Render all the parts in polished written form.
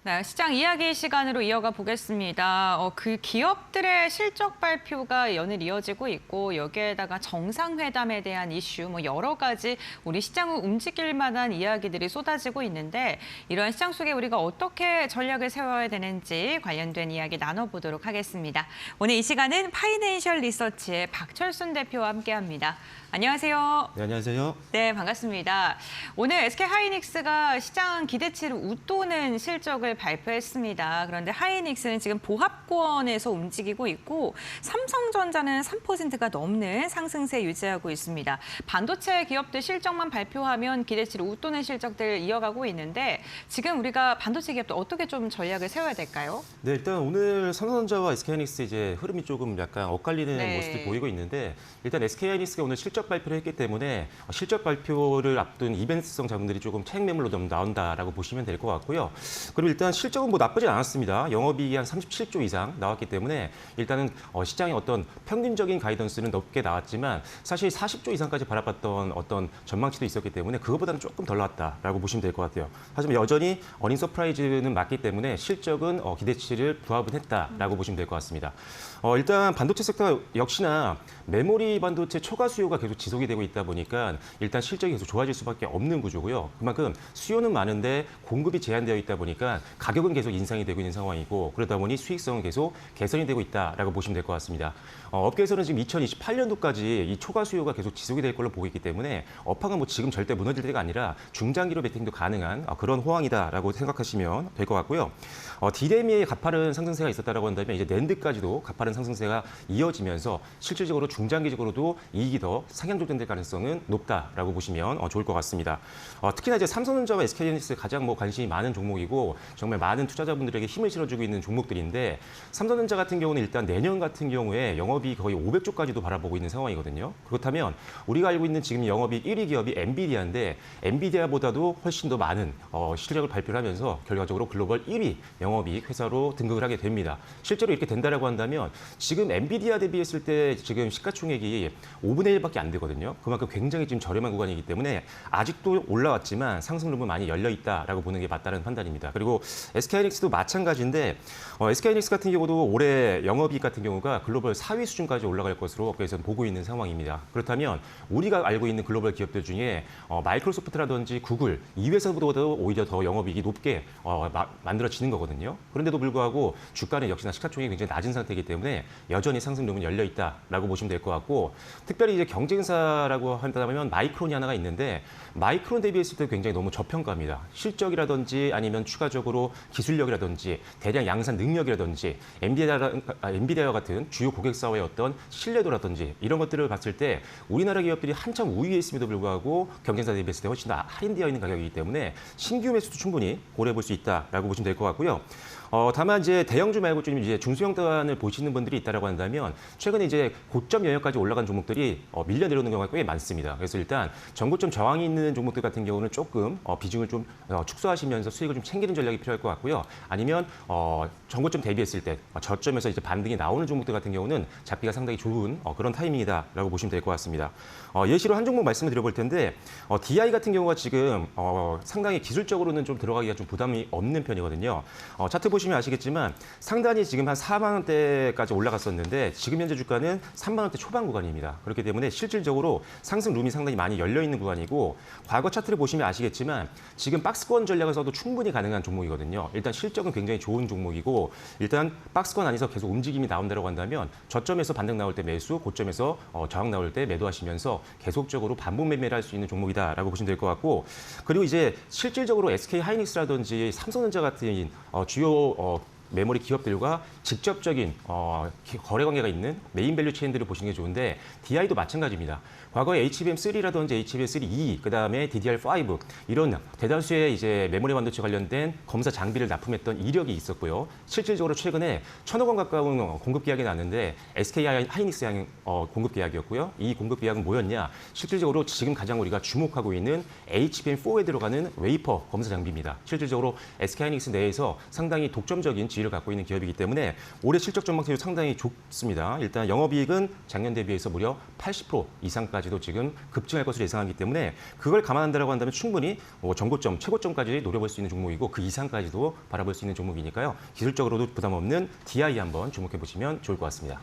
네, 시장 이야기 시간으로 이어가 보겠습니다. 그 기업들의 실적 발표가 연일 이어지고 있고 여기에다가 정상회담에 대한 이슈, 여러 가지 우리 시장을 움직일 만한 이야기들이 쏟아지고 있는데 이러한 시장 속에 우리가 어떻게 전략을 세워야 되는지 관련된 이야기 나눠보도록 하겠습니다. 오늘 이 시간은 파이낸셜 리서치의 박철순 대표와 함께합니다. 안녕하세요. 네, 안녕하세요. 네, 반갑습니다. 오늘 SK하이닉스가 시장 기대치를 웃도는 실적을 발표했습니다. 그런데 하이닉스는 지금 보합권에서 움직이고 있고 삼성전자는 3%가 넘는 상승세 유지하고 있습니다. 반도체 기업들 실적만 발표하면 기대치를 웃도는 실적들 이어가고 있는데 지금 우리가 반도체 기업들 어떻게 좀 전략을 세워야 될까요? 네, 일단 오늘 삼성전자와 SK하이닉스 이제 흐름이 조금 약간 엇갈리는 네. 모습이 보이고 있는데 일단 SK하이닉스가 오늘 실적 발표를 했기 때문에 실적 발표를 앞둔 이벤트성 자금들이 조금 차익 매물로 좀 나온다라고 보시면 될 것 같고요. 그리고 일단 실적은 뭐 나쁘지 않았습니다. 영업이익이 한 37조 이상 나왔기 때문에 일단은 시장의 어떤 평균적인 가이던스는 높게 나왔지만 사실 40조 이상까지 바라봤던 어떤 전망치도 있었기 때문에 그것보다는 조금 덜 나왔다라고 보시면 될 것 같아요. 하지만 여전히 어닝 서프라이즈는 맞기 때문에 실적은 기대치를 부합은 했다라고 보시면 될 것 같습니다. 일단 반도체 섹터 역시나 메모리 반도체 초과 수요가 계속 지속이 되고 있다 보니까 일단 실적이 계속 좋아질 수밖에 없는 구조고요. 그만큼 수요는 많은데 공급이 제한되어 있다 보니까 가격은 계속 인상이 되고 있는 상황이고 그러다 보니 수익성은 계속 개선이 되고 있다라고 보시면 될 것 같습니다. 업계에서는 지금 2028년도까지 이 초과 수요가 계속 지속이 될 걸로 보고 있기 때문에 업황은 뭐 지금 절대 무너질 때가 아니라 중장기로 베팅도 가능한 그런 호황이다라고 생각하시면 될 것 같고요. 디램의 가파른 상승세가 있었다라고 한다면 이제 낸드까지도 가파른 상승세가 이어지면서 실질적으로 중장기적으로도 이익이 더 상향 조정될 가능성은 높다라고 보시면 좋을 것 같습니다. 특히나 이제 삼성전자와 SK하이닉스 가장 뭐 관심이 많은 종목이고 정말 많은 투자자분들에게 힘을 실어주고 있는 종목들인데 삼성전자 같은 경우는 일단 내년 같은 경우에 영업이 거의 500조까지도 바라보고 있는 상황이거든요. 그렇다면 우리가 알고 있는 지금 영업이 1위 기업이 엔비디아인데 엔비디아보다도 훨씬 더 많은 실적을 발표를 하면서 결과적으로 글로벌 1위 영업이익 회사로 등극을 하게 됩니다. 실제로 이렇게 된다라고 한다면 지금 엔비디아 대비했을 때 지금 시가총액이 5분의 1밖에 안 되거든요. 그만큼 굉장히 지금 저렴한 구간이기 때문에 아직도 올라왔지만 상승룸은 많이 열려 있다라고 보는 게 맞다는 판단입니다. 그리고 SK하이닉스도 마찬가지인데 SK하이닉스 같은 경우도 올해 영업이익 같은 경우가 글로벌 4위 수준까지 올라갈 것으로 업계에서는 보고 있는 상황입니다. 그렇다면 우리가 알고 있는 글로벌 기업들 중에 마이크로소프트라든지 구글 이 회사보다도 오히려 더 영업이익이 높게 만들어지는 거거든요. 그런데도 불구하고 주가는 역시나 시가총액이 굉장히 낮은 상태이기 때문에 여전히 상승룸은 열려 있다라고 보시면 될 것 같고 특별히 이제 경쟁사라고 한다면 마이크론이 하나가 있는데 마이크론 대비했을 때 굉장히 너무 저평가입니다. 실적이라든지 아니면 추가적으로 기술력이라든지 대량 양산 능력이라든지 엔비디아와 같은 주요 고객사와의 어떤 신뢰도라든지 이런 것들을 봤을 때 우리나라 기업들이 한참 우위에 있음에도 불구하고 경쟁사 대비했을 때 훨씬 더 할인되어 있는 가격이기 때문에 신규 매수도 충분히 고려해 볼 수 있다라고 보시면 될 것 같고요. 다만 이제 대형주 말고 좀 이제 중소형 단을 보시는 분들이 있다라고 한다면 최근에 이제 고점 영역까지 올라간 종목들이 밀려 내려오는 경우가 꽤 많습니다. 그래서 일단 전고점 저항이 있는 종목들 같은 경우는 조금 비중을 좀 축소하시면서 수익을 좀 챙기는 전략이 필요할 것 같고요. 아니면 전고점 대비했을 때 저점에서 이제 반등이 나오는 종목들 같은 경우는 잡기가 상당히 좋은 그런 타이밍이다라고 보시면 될 것 같습니다. 예시로 한 종목 말씀을 드려볼 텐데 DI 같은 경우가 지금 상당히 기술적으로는 좀 들어가기가 좀 부담이 없는 편이거든요. 차트 보시면 아시겠지만 상단이 지금 한 4만 원대까지 올라갔었는데 지금 현재 주가는 3만 원대 초반 구간입니다. 그렇기 때문에 실질적으로 상승 룸이 상당히 많이 열려 있는 구간이고 과거 차트를 보시면 아시겠지만 지금 박스권 전략을 써도 충분히 가능한 종목이거든요. 일단 실적은 굉장히 좋은 종목이고 일단 박스권 안에서 계속 움직임이 나온다고 한다면 저점에서 반등 나올 때 매수, 고점에서 저항 나올 때 매도하시면서 계속적으로 반복 매매를 할 수 있는 종목이다라고 보시면 될 것 같고 그리고 이제 실질적으로 SK하이닉스라든지 삼성전자 같은 주요 메모리 기업들과 직접적인 거래 관계가 있는 메인 밸류 체인들을 보시는 게 좋은데 DI도 마찬가지입니다. 과거에 HBM3라든지 HBM3E, 그다음에 DDR5 이런 대다수의 이제 메모리 반도체 관련된 검사 장비를 납품했던 이력이 있었고요. 실질적으로 최근에 1,000억 원 가까운 공급 계약이 났는데 SK 하이닉스 공급 계약이었고요. 이 공급 계약은 뭐였냐? 실질적으로 지금 가장 우리가 주목하고 있는 HBM4에 들어가는 웨이퍼 검사 장비입니다. 실질적으로 SK 하이닉스 내에서 상당히 독점적인 지위 지위를 갖고 있는 기업이기 때문에 올해 실적 전망치도 상당히 좋습니다. 일단 영업이익은 작년 대비해서 무려 80% 이상까지도 지금 급증할 것으로 예상하기 때문에 그걸 감안한다고 한다면 충분히 전고점, 최고점까지 노려볼 수 있는 종목이고 그 이상까지도 바라볼 수 있는 종목이니까요. 기술적으로도 부담 없는 DI 한번 주목해 보시면 좋을 것 같습니다.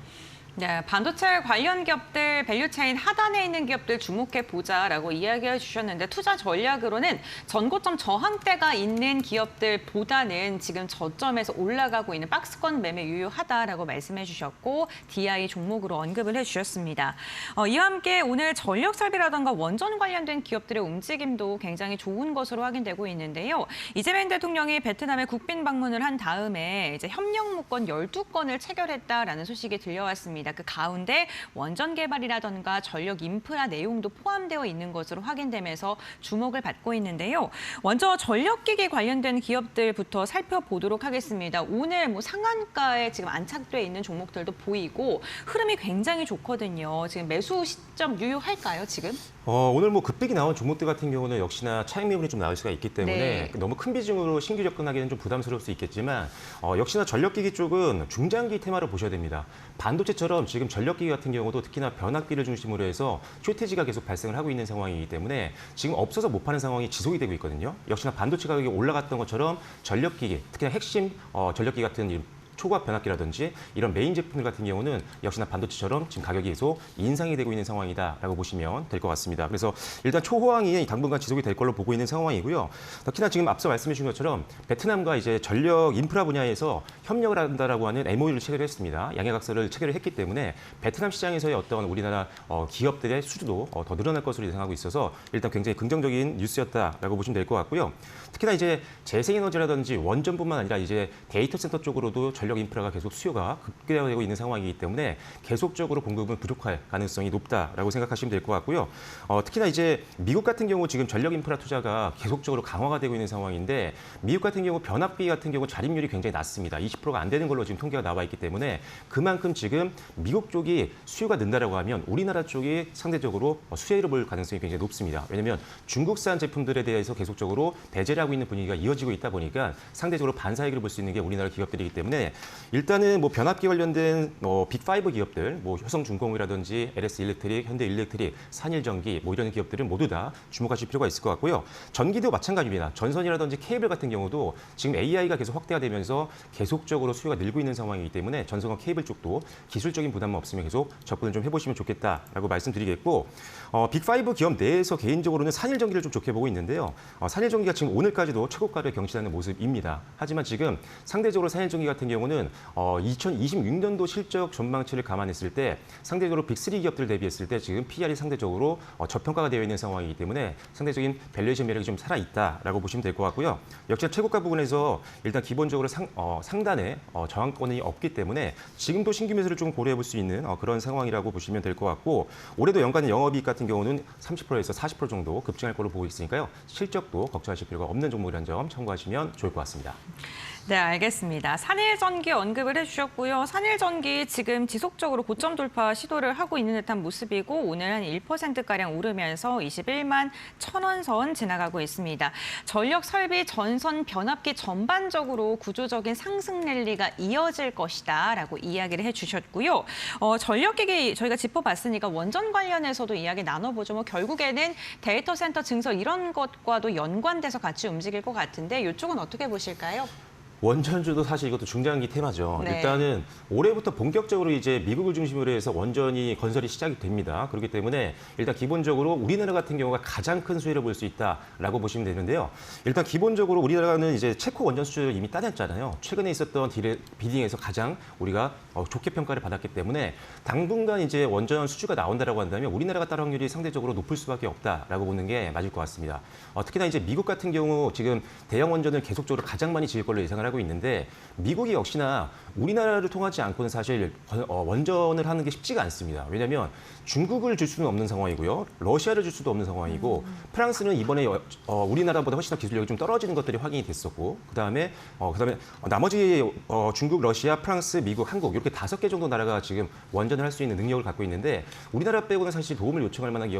네, 반도체 관련 기업들, 밸류체인 하단에 있는 기업들 주목해 보자라고 이야기해 주셨는데 투자 전략으로는 전고점 저항대가 있는 기업들보다는 지금 저점에서 올라가고 있는 박스권 매매 유효하다라고 말씀해 주셨고 DI 종목으로 언급을 해 주셨습니다. 이와 함께 오늘 전력 설비라던가 원전 관련된 기업들의 움직임도 굉장히 좋은 것으로 확인되고 있는데요. 이재명 대통령이 베트남에 국빈 방문을 한 다음에 이제 협력 무건 12건을 체결했다라는 소식이 들려왔습니다. 그 가운데 원전 개발이라던가 전력 인프라 내용도 포함되어 있는 것으로 확인되면서 주목을 받고 있는데요. 먼저 전력기기 관련된 기업들부터 살펴보도록 하겠습니다. 오늘 상한가에 지금 안착돼 있는 종목들도 보이고 흐름이 굉장히 좋거든요. 지금 매수 시점 유효할까요, 지금? 오늘 급등이 나온 종목들 같은 경우는 역시나 차익 매물이 좀 나올 수가 있기 때문에 네. 너무 큰 비중으로 신규 접근하기는 좀 부담스러울 수 있겠지만 역시나 전력기기 쪽은 중장기 테마를 보셔야 됩니다. 반도체처럼 지금 전력기기 같은 경우도 특히나 변압기를 중심으로 해서 쇼티지가 계속 발생을 하고 있는 상황이기 때문에 지금 없어서 못 파는 상황이 지속이 되고 있거든요. 역시나 반도체 가격이 올라갔던 것처럼 전력기기, 특히나 핵심 전력기기 같은 초과 변압기라든지 이런 메인 제품들 같은 경우는 역시나 반도체처럼 지금 가격이 계속 인상이 되고 있는 상황이다라고 보시면 될 것 같습니다. 그래서 일단 초호황이 당분간 지속이 될 걸로 보고 있는 상황이고요. 특히나 지금 앞서 말씀해 주신 것처럼 베트남과 이제 전력 인프라 분야에서 협력을 한다라고 하는 MOU를 체결했습니다. 양해각서를 체결을 했기 때문에 베트남 시장에서의 어떤 우리나라 기업들의 수주도 더 늘어날 것으로 예상하고 있어서 일단 굉장히 긍정적인 뉴스였다라고 보시면 될 것 같고요. 특히나 이제 재생에너지라든지 원전뿐만 아니라 이제 데이터 센터 쪽으로도 전력 인프라가 계속 수요가 급격화되고 있는 상황이기 때문에 계속적으로 공급은 부족할 가능성이 높다라고 생각하시면 될 것 같고요. 특히나 이제 미국 같은 경우 지금 전력 인프라 투자가 계속적으로 강화가 되고 있는 상황인데 미국 같은 경우 변압기 같은 경우 자립률이 굉장히 낮습니다. 20%가 안 되는 걸로 지금 통계가 나와 있기 때문에 그만큼 지금 미국 쪽이 수요가 는다라고 하면 우리나라 쪽이 상대적으로 수혜를 볼 가능성이 굉장히 높습니다. 왜냐하면 중국산 제품들에 대해서 계속적으로 배제를 하고 있는 분위기가 이어지고 있다 보니까 상대적으로 반사이익을 볼 수 있는 게 우리나라 기업들이기 때문에 일단은 변압기 관련된 빅5 기업들, 효성중공이라든지 LS일렉트릭, 현대일렉트릭, 산일전기 이런 기업들은 모두 다 주목하실 필요가 있을 것 같고요. 전기도 마찬가지입니다. 전선이라든지 케이블 같은 경우도 지금 AI가 계속 확대가 되면서 계속적으로 수요가 늘고 있는 상황이기 때문에 전선과 케이블 쪽도 기술적인 부담만 없으면 계속 접근을 좀 해보시면 좋겠다라고 말씀드리겠고 빅5 기업 내에서 개인적으로는 산일전기를 좀 좋게 보고 있는데요. 산일전기가 지금 오늘까지도 최고가를 경신하는 모습입니다. 하지만 지금 상대적으로 산일전기 같은 경우는 2026년도 실적 전망치를 감안했을 때 상대적으로 빅3 기업들 대비했을 때 지금 PR이 상대적으로 저평가가 되어 있는 상황이기 때문에 상대적인 밸류에이션 매력이 좀 살아있다라고 보시면 될 것 같고요. 역시 최고가 부분에서 일단 기본적으로 상단에 저항권이 없기 때문에 지금도 신규 매수를 좀 고려해 볼 수 있는 그런 상황이라고 보시면 될 것 같고 올해도 연간 영업이익 같은 경우는 30%에서 40% 정도 급증할 걸로 보고 있으니까요. 실적도 걱정하실 필요가 없는 종목이라는 점 참고하시면 좋을 것 같습니다. 네, 알겠습니다. 산일전기 언급을 해주셨고요. 산일전기 지금 지속적으로 고점 돌파 시도를 하고 있는 듯한 모습이고 오늘 한 1%가량 오르면서 21만 1,000원 선 지나가고 있습니다. 전력 설비, 전선, 변압기 전반적으로 구조적인 상승 랠리가 이어질 것이다 라고 이야기를 해주셨고요. 전력기기 저희가 짚어봤으니까 원전 관련해서도 이야기 나눠보죠. 결국에는 데이터 센터 증설 이런 것과도 연관돼서 같이 움직일 것 같은데 이쪽은 어떻게 보실까요? 원전주도 사실 이것도 중장기 테마죠. 네. 일단은 올해부터 본격적으로 이제 미국을 중심으로 해서 원전이 건설이 시작이 됩니다. 그렇기 때문에 일단 기본적으로 우리나라 같은 경우가 가장 큰 수혜를 볼 수 있다라고 보시면 되는데요. 일단 기본적으로 우리나라는 이제 체코 원전 수주를 이미 따냈잖아요. 최근에 있었던 비딩에서 가장 우리가 좋게 평가를 받았기 때문에 당분간 이제 원전 수주가 나온다라고 한다면 우리나라가 따를 확률이 상대적으로 높을 수밖에 없다라고 보는 게 맞을 것 같습니다. 특히나 이제 미국 같은 경우 지금 대형 원전을 계속적으로 가장 많이 지을 걸로 예상을 하고 있는데 미국이 역시나 우리나라를 통하지 않고는 사실 원전을 하는 게 쉽지가 않습니다. 왜냐하면 중국을 줄 수는 없는 상황이고요. 러시아를 줄 수도 없는 상황이고 프랑스는 이번에 우리나라보다 훨씬 더 기술력이 좀 떨어지는 것들이 확인이 됐었고 그다음에 나머지 중국, 러시아, 프랑스, 미국, 한국 이렇게 5개 정도 나라가 지금 원전을 할 수 있는 능력을 갖고 있는데 우리나라 빼고는 사실 도움을 요청할 만한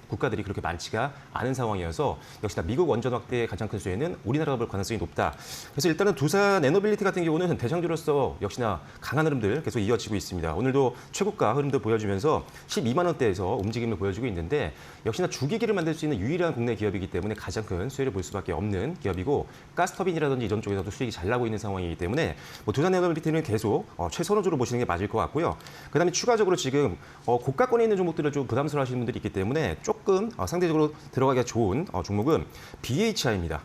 국가들이 그렇게 많지가 않은 상황이어서 역시나 미국 원전 확대의 가장 큰 수혜는 우리나라가 볼 가능성이 높다. 그래서 일단은 두산 에너빌리티 같은 경우는 대장주로서 역시나 강한 흐름들 계속 이어지고 있습니다. 오늘도 최고가 흐름들 보여주면서 12만 원대에서 움직임을 보여주고 있는데 역시나 주기기를 만들 수 있는 유일한 국내 기업이기 때문에 가장 큰 수혜를 볼 수밖에 없는 기업이고 가스터빈이라든지 이런 쪽에서도 수익이 잘 나고 있는 상황이기 때문에 뭐 두산 에너빌리티는 계속 최선호주로 보시는 게 맞을 것 같고요. 그다음에 추가적으로 지금 고가권에 있는 종목들을 좀 부담스러워하시는 분들이 있기 때문에 조금 상대적으로 들어가기가 좋은 종목은 BHI입니다.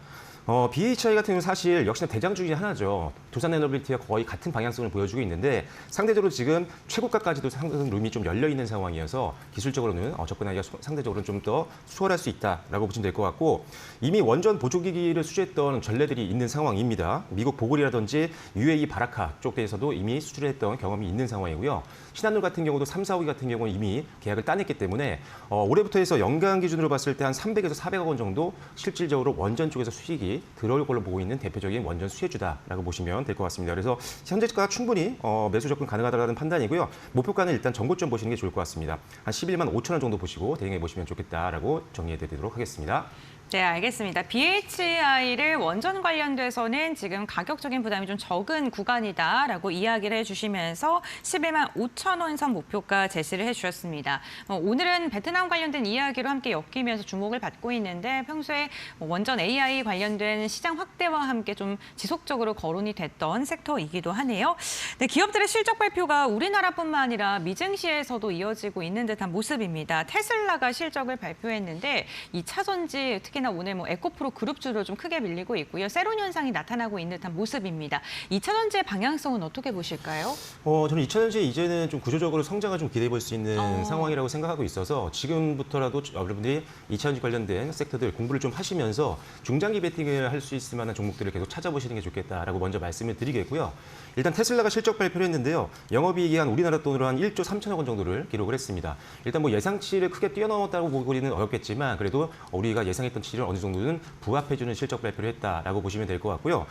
BHI 같은 경우는 사실 역시나 대장주 중에 하나죠. 두산 에너빌리티와 거의 같은 방향성을 보여주고 있는데 상대적으로 지금 최고가까지도 상당 룸이 좀 열려 있는 상황이어서 기술적으로는 접근하기가 상대적으로는 좀 더 수월할 수 있다라고 보시면 될 것 같고 이미 원전 보조기기를 수주했던 전례들이 있는 상황입니다. 미국 보글이라든지 UAE 바라카 쪽에서도 이미 수주를 했던 경험이 있는 상황이고요. 신한울 같은 경우도 3, 4호기 같은 경우는 이미 계약을 따냈기 때문에 올해부터 해서 연간 기준으로 봤을 때 한 300에서 400억 원 정도 실질적으로 원전 쪽에서 수익이 들어올 걸로 보고 있는 대표적인 원전 수혜주다라고 보시면 될 것 같습니다. 그래서 현재가 충분히 매수 접근 가능하다는 판단이고요. 목표가는 일단 전고점 보시는 게 좋을 것 같습니다. 한 11만 5천 원 정도 보시고 대응해 보시면 좋겠다라고 정리해드리도록 하겠습니다. 네, 알겠습니다. BHI를 원전 관련돼서는 지금 가격적인 부담이 좀 적은 구간이다라고 이야기를 해주시면서 11만 5천 원 선 목표가 제시를 해주셨습니다. 오늘은 베트남 관련된 이야기로 함께 엮이면서 주목을 받고 있는데 평소에 원전 AI 관련된 시장 확대와 함께 좀 지속적으로 거론이 됐던 섹터이기도 하네요. 네, 기업들의 실적 발표가 우리나라뿐만 아니라 미증시에서도 이어지고 있는 듯한 모습입니다. 테슬라가 실적을 발표했는데 2차 전지 특히나 오늘 에코프로 그룹주로 좀 크게 밀리고 있고요. 세론 현상이 나타나고 있는 듯한 모습입니다. 2차 전지의 방향성은 어떻게 보실까요? 저는 2차 전지 이제는 좀 구조적으로 성장을 좀 기대해 볼 수 있는 상황이라고 생각하고 있어서 지금부터라도 여러분들이 2차 전지 관련된 섹터들 공부를 좀 하시면서 중장기 베팅을 할 수 있을 만한 종목들을 계속 찾아보시는 게 좋겠다라고 먼저 말씀을 드리겠고요. 일단 테슬라가 실적 발표를 했는데요. 영업이익이 한 우리나라 돈으로 한 1조 3천억 원 정도를 기록을 했습니다. 일단 예상치를 크게 뛰어넘었다고 보기는 어렵겠지만 그래도 우리가 예상했던 치를 어느 정도는 부합해주는 실적 발표를 했다라고 보시면 될 것 같고요.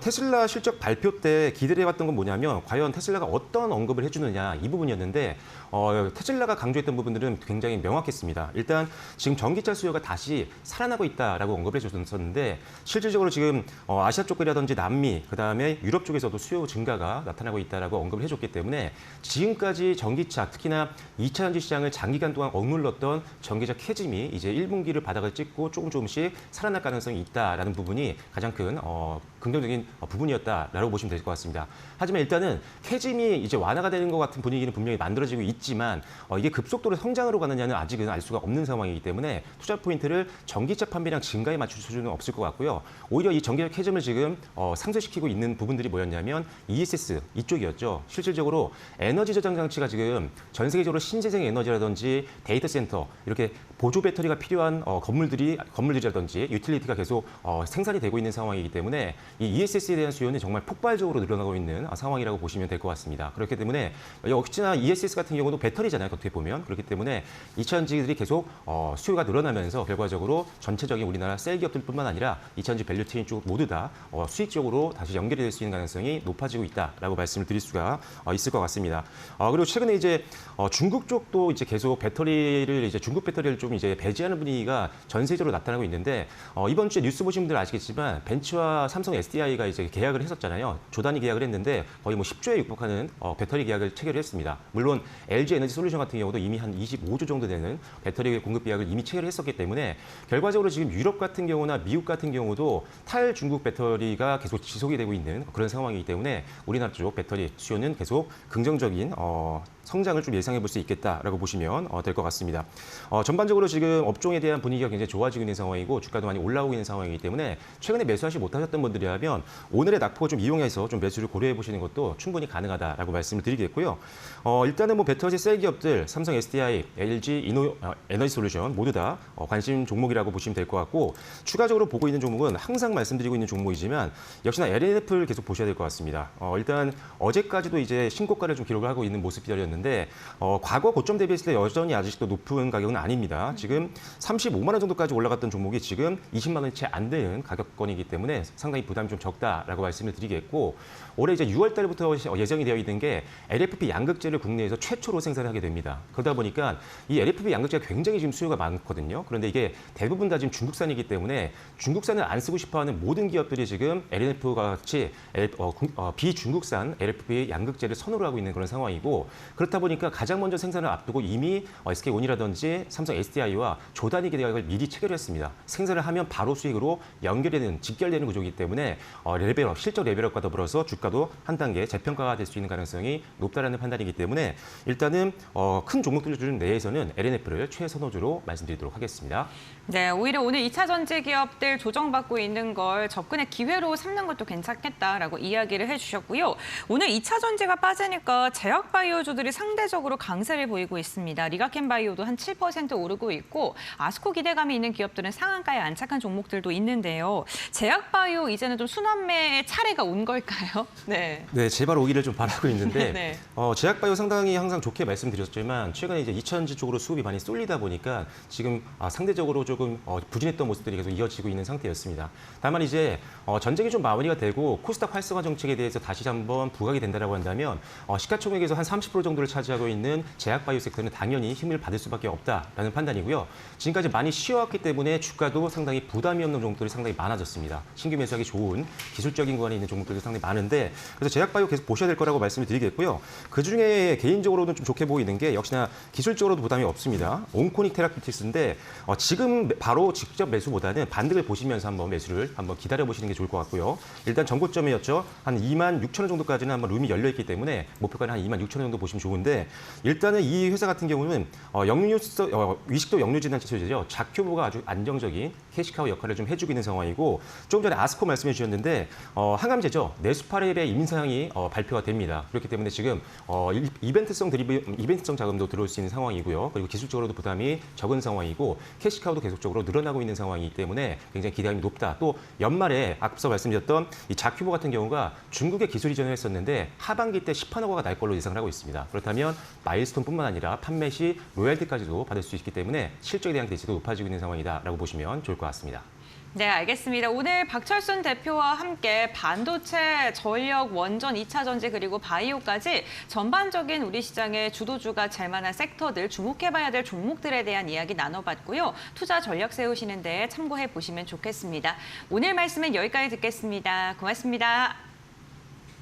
테슬라 실적 발표 때 기대를 해봤던 건 뭐냐면 과연 테슬라가 어떤 언급을 해주느냐 이 부분이었는데 테슬라가 강조했던 부분들은 굉장히 명확했습니다. 일단 지금 전기차 수요가 다시 살아나고 있다라고 언급을 해줬었는데 실질적으로 지금 아시아 쪽이라든지 남미 그다음에 유럽 쪽에서도 수요 증가가 나타나고 있다라고 언급을 해줬기 때문에 지금까지 전기차 특히나 2차 전지 시장을 장기간 동안 억눌렀던 전기차 캐즘이 이제 1분기를 바닥을 찍고 조금씩 살아날 가능성이 있다라는 부분이 가장 큰 긍정적인 부분이었다라고 보시면 될 것 같습니다. 하지만 일단은 캐즘이 이제 완화가 되는 것 같은 분위기는 분명히 만들어지고 있지만 이게 급속도로 성장으로 가느냐는 아직은 알 수가 없는 상황이기 때문에 투자 포인트를 전기차 판매량 증가에 맞출 수준은 없을 것 같고요. 오히려 이 전기차 캐즘을 지금 상쇄시키고 있는 부분들이 뭐였냐면 ESS 이쪽이었죠. 실질적으로 에너지 저장 장치가 지금 전 세계적으로 신재생 에너지라든지 데이터 센터 이렇게 보조 배터리가 필요한 건물들이라든지 유틸리티가 계속 생산이 되고 있는 상황이기 때문에 이 ESS에 대한 수요는 정말 폭발적으로 늘어나고 있는 상황이라고 보시면 될 것 같습니다. 그렇기 때문에 역시나 ESS 같은 경우도 배터리잖아요. 어떻게 보면. 그렇기 때문에 2차 전지들이 계속 수요가 늘어나면서 결과적으로 전체적인 우리나라 셀 기업들뿐만 아니라 2차 전지 밸류체인 쪽 모두 다 수익적으로 다시 연결이 될 수 있는 가능성이 높아지고 있다라고 말씀을 드릴 수가 있을 것 같습니다. 그리고 최근에 이제 중국 쪽도 이제 계속 중국 배터리를 좀 이제 배제하는 분위기가 전 세계적으로 나타나고 있는데 이번 주에 뉴스 보신 분들 아시겠지만 벤츠와 삼성 SDI가 이제 계약을 했었잖아요. 조단위 계약을 했는데 거의 10조에 육박하는 배터리 계약을 체결을 했습니다. 물론 LG 에너지 솔루션 같은 경우도 이미 한 25조 정도 되는 배터리 공급 계약을 이미 체결을 했었기 때문에 결과적으로 지금 유럽 같은 경우나 미국 같은 경우도 탈중국 배터리가 계속 지속이 되고 있는 그런 상황이기 때문에 우리나라 쪽 배터리 수요는 계속 긍정적인 성장을 좀 예상해 볼 수 있겠다라고 보시면 될 것 같습니다. 전반적으로 지금 업종에 대한 분위기가 굉장히 좋아지고 있는 상황이고 주가도 많이 올라오고 있는 상황이기 때문에 최근에 매수하지 못하셨던 분들이라면 오늘의 낙폭을 좀 이용해서 좀 매수를 고려해 보시는 것도 충분히 가능하다라고 말씀을 드리겠고요. 일단은 배터리 셀 기업들 삼성 SDI, LG 에너지 솔루션 모두 다 관심 종목이라고 보시면 될 것 같고 추가적으로 보고 있는 종목은 항상 말씀드리고 있는 종목이지만 역시나 LNF를 계속 보셔야 될 것 같습니다. 일단 어제까지도 이제 신고가를 좀 기록을 하고 있는 모습이었는데 주셨는데 과거 고점 대비했을 때 여전히 아직도 높은 가격은 아닙니다. 지금 35만 원 정도까지 올라갔던 종목이 지금 20만 원이 채 안 되는 가격권이기 때문에 상당히 부담이 좀 적다라고 말씀을 드리겠고 올해 이제 6월 달부터 예정이 되어 있는 게 LFP 양극재를 국내에서 최초로 생산하게 됩니다. 그러다 보니까 이 LFP 양극재가 굉장히 지금 수요가 많거든요. 그런데 이게 대부분 다 지금 중국산이기 때문에 중국산을 안 쓰고 싶어하는 모든 기업들이 지금 LNF와 같이 비중국산 LFP 양극재를 선호를 하고 있는 그런 상황이고 그렇다 보니까 가장 먼저 생산을 앞두고 이미 SK온이라든지 삼성 SDI와 조단위 계약을 미리 체결했습니다. 생산을 하면 바로 수익으로 연결되는 직결되는 구조이기 때문에 레벨업, 실적 레벨업과 더불어서 주가도 한 단계 재평가가 될 수 있는 가능성이 높다라는 판단이기 때문에 일단은 큰 종목들 중 내에서는 LNF를 최선호주로 말씀드리도록 하겠습니다. 네, 오히려 오늘 2차 전지 기업들 조정받고 있는 걸 접근의 기회로 삼는 것도 괜찮겠다라고 이야기를 해주셨고요. 오늘 2차 전지가 빠지니까 제약바이오주들이 상대적으로 강세를 보이고 있습니다. 리가켄바이오도 한 7% 오르고 있고 아스코 기대감이 있는 기업들은 상한가에 안착한 종목들도 있는데요. 제약바이오 이제는 좀 순환매의 차례가 온 걸까요? 네. 네, 제발 오기를 좀 바라고 있는데 네. 제약바이오 상당히 항상 좋게 말씀드렸지만 최근에 이제 2차전지 쪽으로 수급이 많이 쏠리다 보니까 지금 상대적으로 조금 부진했던 모습들이 계속 이어지고 있는 상태였습니다. 다만 이제 전쟁이 좀 마무리가 되고 코스닥 활성화 정책에 대해서 다시 한번 부각이 된다라고 한다면 시가총액에서 한 30% 정도를 차지하고 있는 제약바이오 섹터는 당연히 힘을 받을 수밖에 없다라는 판단이고요. 지금까지 많이 쉬어왔기 때문에 주가도 상당히 부담이 없는 종목들이 상당히 많아졌습니다. 신규 매수하기 좋은 기술적인 구간에 있는 종목들도 상당히 많은데 그래서 제약바이오 계속 보셔야 될 거라고 말씀을 드리겠고요. 그중에 개인적으로는 좀 좋게 보이는 게 역시나 기술적으로도 부담이 없습니다. 온코닉 테라피utics인데 지금 바로 직접 매수보다는 반등을 보시면서 한번 매수를 한번 기다려보시는 게 좋을 것 같고요. 일단 전고점이었죠. 한 26,000원 정도까지는 한번 룸이 열려있기 때문에 목표가는 한 26,000원 정도 보시면 좋은데 일단은 이 회사 같은 경우는 위식도 역류진단 치료제죠. 작효보가 아주 안정적인 캐시카우 역할을 좀 해주고 있는 상황이고 조금 전에 아스코 말씀해 주셨는데 항암제죠. 네스파렙의 임상이 발표가 됩니다. 그렇기 때문에 지금 이벤트성 자금도 들어올 수 있는 상황이고요. 그리고 기술적으로도 부담이 적은 상황이고 캐시카우도 계속적으로 늘어나고 있는 상황이기 때문에 굉장히 기대감이 높다. 또 연말에 앞서 말씀드렸던 이 자큐보 같은 경우가 중국에 기술 이전을 했었는데 하반기 때 시판 허가가 날 걸로 예상을 하고 있습니다. 그렇다면 마일스톤뿐만 아니라 판매 시 로열티까지도 받을 수 있기 때문에 실적에 대한 기대치도 높아지고 있는 상황이다라고 보시면 좋을 것 같습니다. 네, 알겠습니다. 오늘 박철순 대표와 함께 반도체, 전력, 원전, 2차 전지 그리고 바이오까지 전반적인 우리 시장의 주도주가 될 만한 섹터들, 주목해봐야 될 종목들에 대한 이야기 나눠봤고요. 투자 전략 세우시는 데 참고해 보시면 좋겠습니다. 오늘 말씀은 여기까지 듣겠습니다. 고맙습니다.